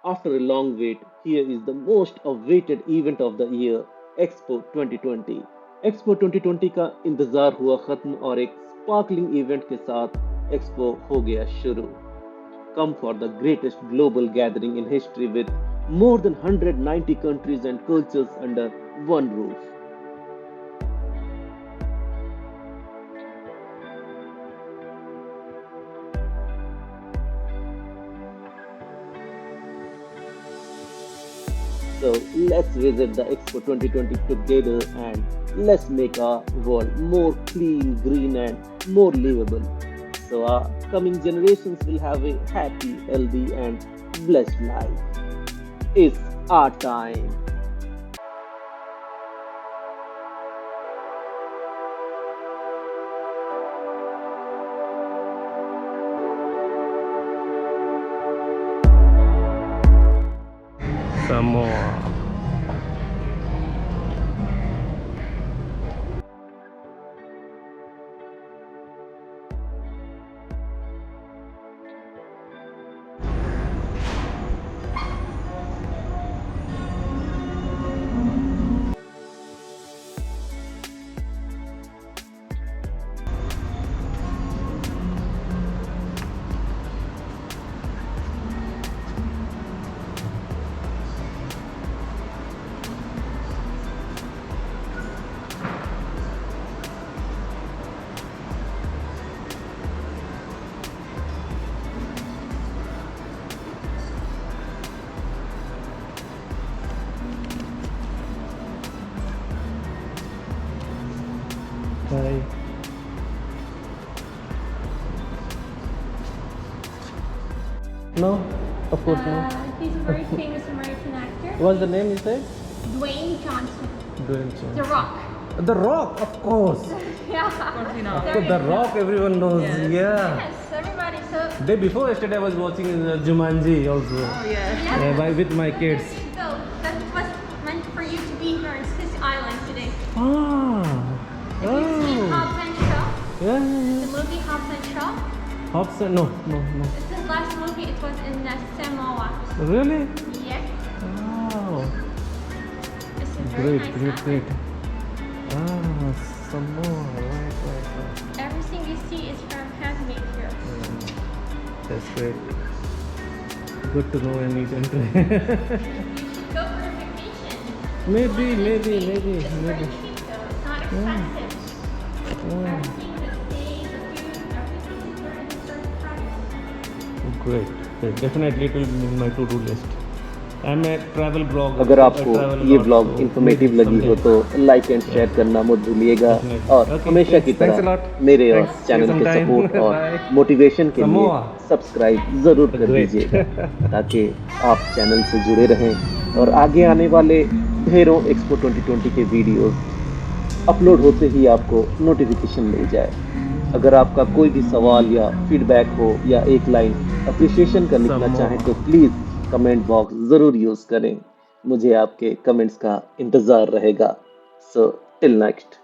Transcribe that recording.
After a long wait, here is the most awaited event of the year, Expo 2020. Expo 2020 का इंतजार हुआ खत्म और एक स्पार्कलिंग इवेंट के साथ एक्सपो हो गया शुरू. Come for the greatest global gathering in history with more than 190 countries and cultures under one roof. So let's visit the Expo 2020 together and let's make our world more clean, green, and more livable. So our coming generations will have a happy, healthy, and blessed life. It's our time. Samoa. Hi. No, of course not. He's a very famous American actor. What's the name you said? Dwayne Johnson. Dwayne The Johnson. Rock. The Rock, of course. Yeah. There The you Rock, go. everyone knows. Yeah. Yes, everybody. So. Day before yesterday, I was watching Jumanji also. Oh yeah. Yeah. With my kids. There you go. That was meant for you to be here in Swiss Island today. Ah. Have you seen Oh. Hobbs and Shaw? Yeah, The yeah, movie Hobbs and Shaw? yeah. Hobson? No. It's his last movie. It was in Samoa. Really? Yes. Wow. It's a very nice island. Great. Ah, Samoa. Right. Everything you see is from handmade here. That's great. Good to know any country. You should go for a vacation. maybe. It's very cheap though. It's not expensive. Everything, the stay, the food, everything is very certain price. Great. Definitely it will be in my to-do list. I'm a travel blogger. अगर आपको ये blog so informative maybe लगी हो someday. तो like and share करना मत भूलिएगा और Okay, हमेशा की thanks a तरह lot. मेरे और Thanks. चैनल See you के sometime. सपोर्ट और Bye. मोटिवेशन के लिए Samoa. सब्सक्राइब जरूर कर Great. दीजिएगा ताकि आप चैनल से जुड़े रहें और आगे आने वाले ढेरों एक्सपो 2020 के वीडियोस अपलोड होते ही आपको नोटिफिकेशन मिल जाए. अगर आपका कोई भी सवाल या फीडबैक हो या एक लाइन अप्रिशिएशन का लिखना Samoa. चाहें तो प्लीज़ कमेंट बॉक्स ज़रूर यूज़ करें. मुझे आपके कमेंट्स का इंतज़ार रहेगा. So till next.